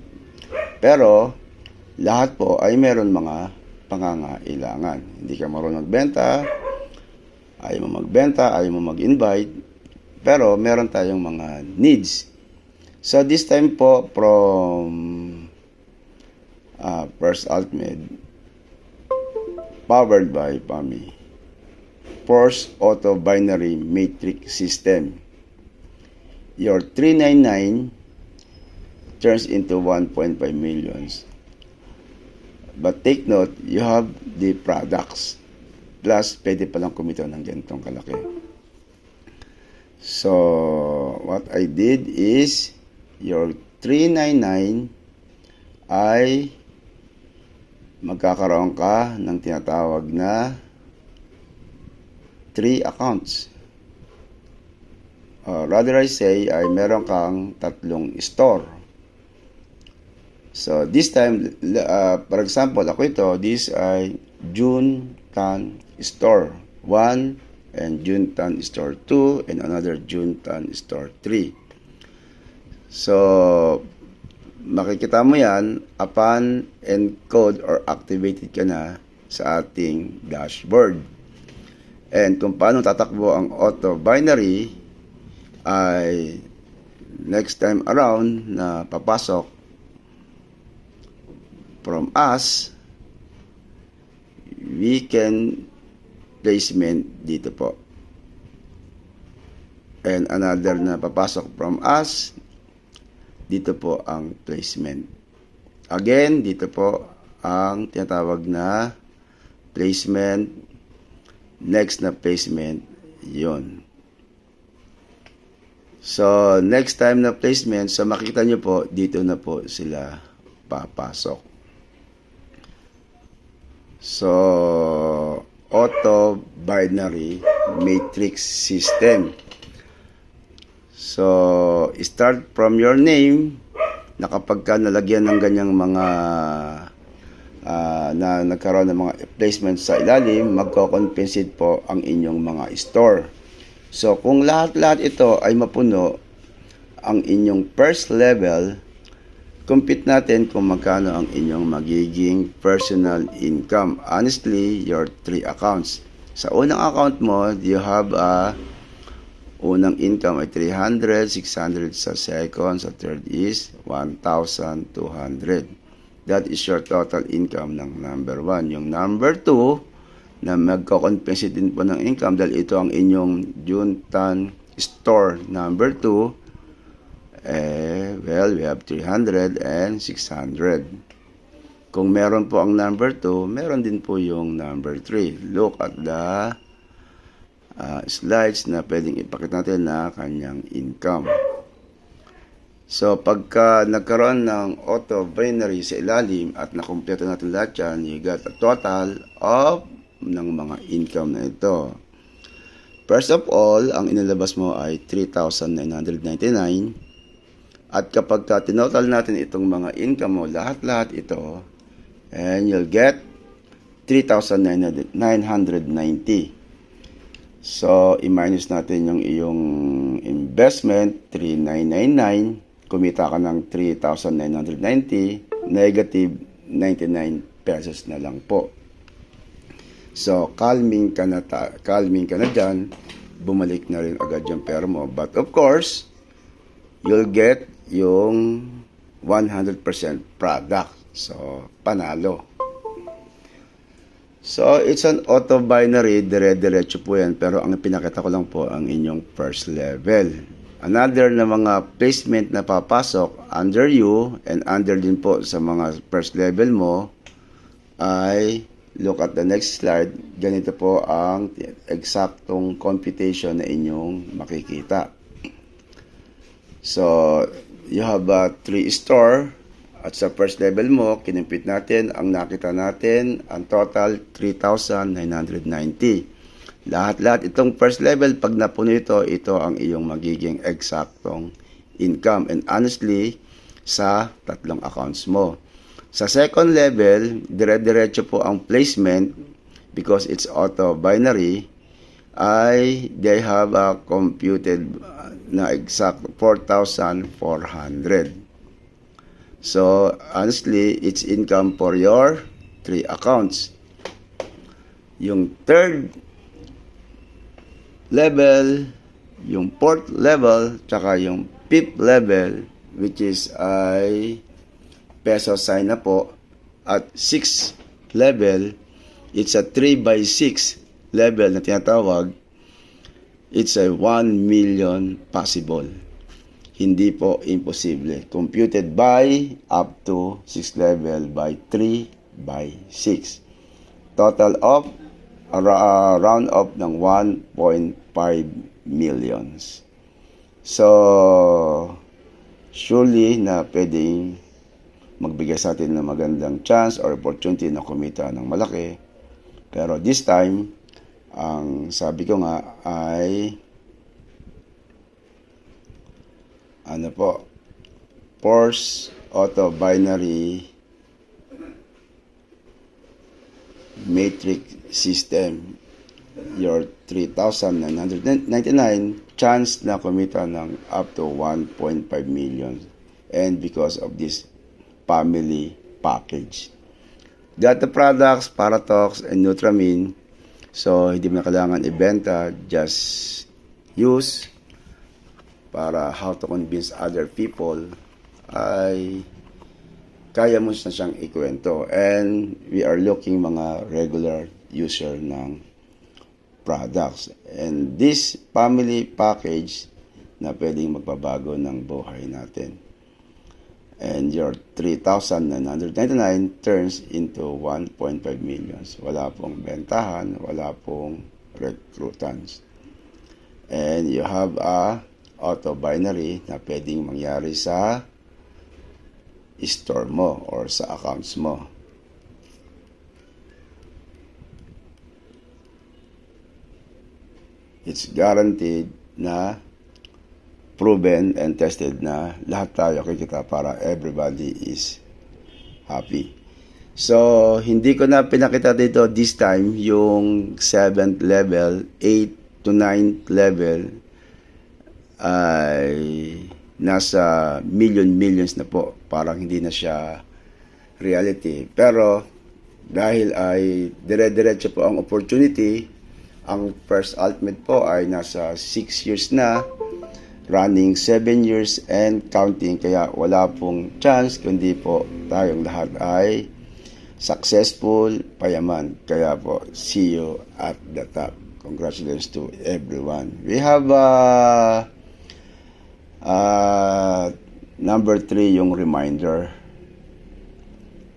Pero, lahat po ay meron mga pangangailangan. Hindi ka marunong magbenta, ayaw mo magbenta, ayaw mo mag-invite, pero meron tayong mga needs. So, this time po from First AltMed, powered by PAMI, Force Auto Binary Matrix System. Your 399 turns into 1.5 millions. But take note, you have the products. Plus, pwede palang kumita ng ganitong kalaki. So, what I did is, your 399 ay magkakaroon ka ng tinatawag na 3 accounts. Rather I say, ay meron kang 3 store. So, this time, for example, ako ito, this ay June Tan Store 1 and June Tan Store 2 and another June Tan Store 3. So, makikita mo yan upon encode or activated ka na sa ating dashboard. And kung paano tatakbo ang auto binary ay next time around na papasok from us, we can placement dito po. And another na papasok from us, dito po ang placement. Again, dito po ang tinatawag na placement. Next na placement, yun. So, next time na placement, so makikita nyo po, dito na po sila papasok. So, auto binary matrix system. So, start from your name na kapag ka nalagyan ng ganyang mga na nagkaroon ng mga placement sa ilalim, magko-compensate po ang inyong mga store. So, kung lahat-lahat ito ay mapuno, ang inyong first level, compute natin kung magkano ang inyong magiging personal income. Honestly, your 3 accounts. Sa unang account mo, you have unang income ay 300, 600 sa second, sa third is 1,200. That is your total income ng number 1. Yung number 2, na magko-compensate din po ng income dahil ito ang inyong Juntan store number 2, well, we have 300 and 600. Kung meron po ang number 2, meron din po yung number 3. Look at the slides na pwedeng ipakita natin na kanyang income. So, pagka nagkaroon ng auto binary sa ilalim at nakumpleto natin lahat yan, you got a total of ng mga income na ito. First of all, ang inilabas mo ay 3,999. At kapag tinotal natin itong mga income mo, lahat-lahat ito, and you'll get 3,990. So, i-minus natin yung iyong investment, 3,999. Kumita ka ng 3,990, negative 99 pesos na lang po. So, calming ka na dyan, bumalik na rin agad yung pera mo. But of course, you'll get yung 100% product. So, panalo. So, it's an auto-binary, dire-diretso po yan. Pero ang pinakita ko lang po ang inyong first level. Another na mga placement na papasok under you and under din po sa mga first level mo ay look at the next slide. Ganito po ang eksaktong computation na inyong makikita. So, you have a 3 store at sa first level mo, kinumpit natin, ang nakita natin, ang total 3,990. Lahat-lahat itong first level, pag napuno ito, ito ang iyong magiging eksaktong income. And honestly, sa 3 accounts mo. Sa second level, dire-diretso po ang placement because it's auto-binary, ay they have a computed na exact 4,400. So, honestly, it's income for your 3 accounts. Yung third level, yung fourth level, tsaka yung fifth level, which is ay peso sign na po, at 6th level, it's a 3/6 level na tinatawag, it's a 1 million possible. Hindi po imposible. Computed by up to 6th level by 3/6. Total of round up ng 1.5 millions. So, surely na pwedeng magbigay sa atin ng magandang chance or opportunity na kumita ng malaki. Pero this time, ang sabi ko nga ay force auto-binary matrix system. Your 3,999 chance na kumita ng up to 1.5 million. And because of this family package. Got the products, Paratox and Nutramin. So, hindi mo na kailangan ibenta. Just use para how to convince other people ay kaya mo na siyang ikwento. And we are looking mga regular user ng products. And this family package na pwedeng magbabago ng buhay natin. And your 3,999 turns into 1.5 millions. Wala pong bentahan, wala pong recruitance. And you have a auto-binary na pwedeng mangyari sa store mo or sa accounts mo. It's guaranteed na proven and tested na lahat tayo kikita para everybody is happy. So, hindi ko na pinakita dito this time yung 7th level, 8th to 9th level ay nasa millions na po. Parang hindi na siya reality. Pero dahil ay dire-diretso po ang opportunity, ang first ultimate po ay nasa 6 years na, running 7 years and counting. Kaya wala pong chance kundi po tayong lahat ay successful, payaman. Kaya po, see you at the top. Congratulations to everyone. We have number 3 yung reminder.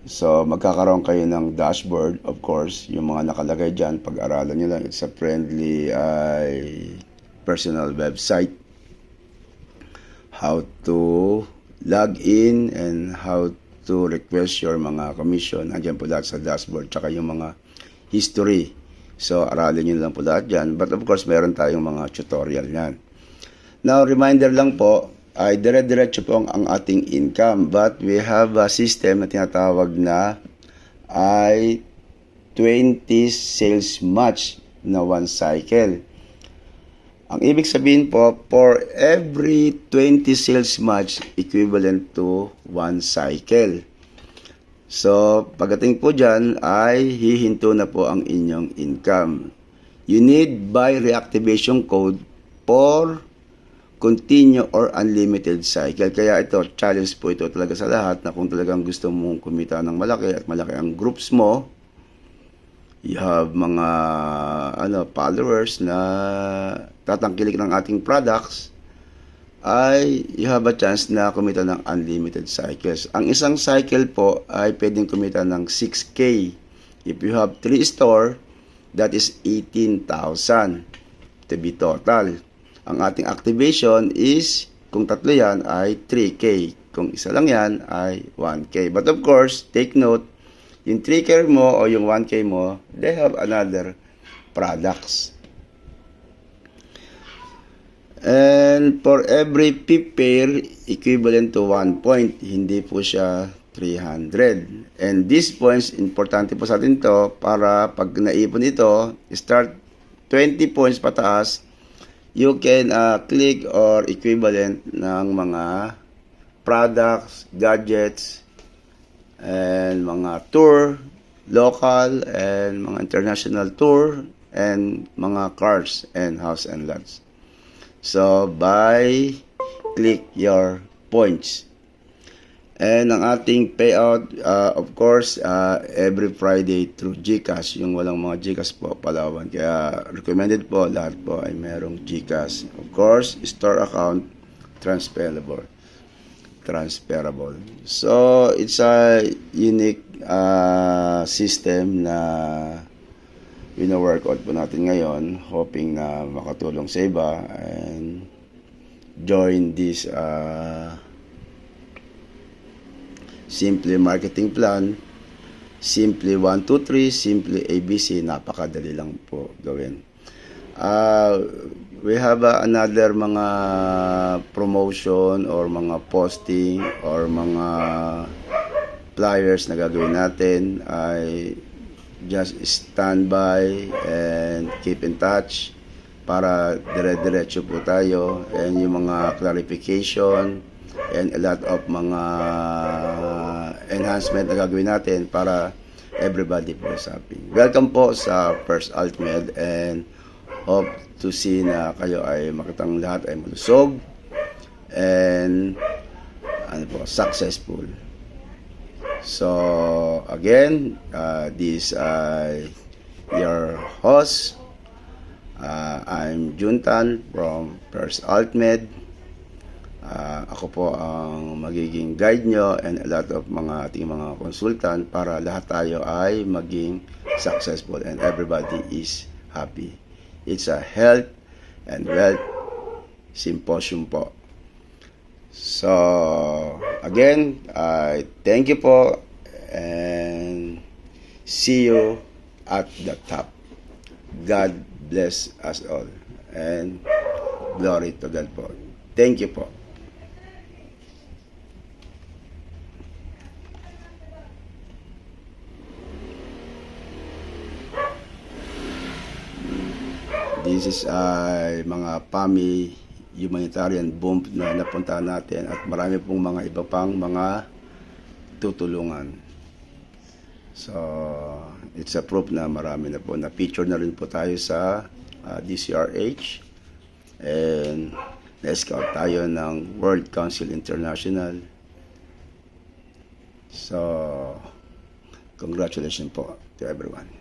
So, magkakaroon kayo ng dashboard, of course, yung mga nakalagay dyan, pag-aralan nyo lang. It's a friendly personal website. How to log in and how to request your mga commission. Andiyan po lahat sa dashboard, tsaka yung mga history. So, aralin nyo lang po lahat dyan. But of course, meron tayong mga tutorial yan. Now, reminder lang po, ay dire-diretso po ang ating income. But we have a system na tinatawag na ay 20 sales match na one cycle. Ang ibig sabihin po, for every 20 sales match, equivalent to 1 cycle. So, pagdating po dyan, ay hihinto na po ang inyong income. You need buy reactivation code for continue or unlimited cycle. Kaya ito, challenge po ito talaga sa lahat na kung talagang gusto mong kumita ng malaki at malaki ang groups mo, you have mga followers na tatangkilik ng ating products, ay you have a chance na kumita ng unlimited cycles. Ang isang cycle po ay pwedeng kumita ng 6K. If you have 3 store, that is 18,000 to be total. Ang ating activation is, kung tatlo yan, ay 3K. Kung isa lang yan, ay 1K. But of course, take note, yung 3K mo o yung 1K mo, they have another products. And for every pip pair, equivalent to 1 point. Hindi po siya 300. And these points, importante po sa atin to para pag naipon ito, start 20 points pataas, you can click or equivalent ng mga products, gadgets, and mga tour, local, and mga international tour, and mga cars, and house and lots. So, by click your points. And ang ating payout, of course, every Friday through GCash. Yung walang mga GCash po, Palawan. Kaya recommended po, lahat po ay merong GCash. Of course, store account, transferable. So, it's a unique system na wino-workout po natin ngayon. Hoping na makatulong sa iba and join this Simple marketing plan, Simple 1, 2, 3, Simple ABC, napakadali lang po gawin. We have another mga promotion or mga posting or mga flyers na gagawin natin. I just stand by and keep in touch para dire-diretso po tayo, and yung mga clarification and a lot of mga enhancement na gagawin natin para everybody po is happy. Welcome po sa First Ultimate and hope to see na kayo ay makitang lahat ay malusog and successful. So again, this your host. I'm Juntan from First Ultimate. Ako po ang magiging guide nyo and a lot of mga ating mga consultant para lahat tayo ay maging successful and everybody is happy. It's a health and wealth symposium po. So, again, thank you po and see you at the top. God bless us all and glory to God po. Thank you po. This is ay mga PAMI humanitarian bomb na napuntahan natin at marami pong mga iba pang mga tutulungan. So, it's a proof na marami na po. Na-feature na rin po tayo sa DCRH. And na-scout tayo ng World Council International. So, congratulations po to everyone.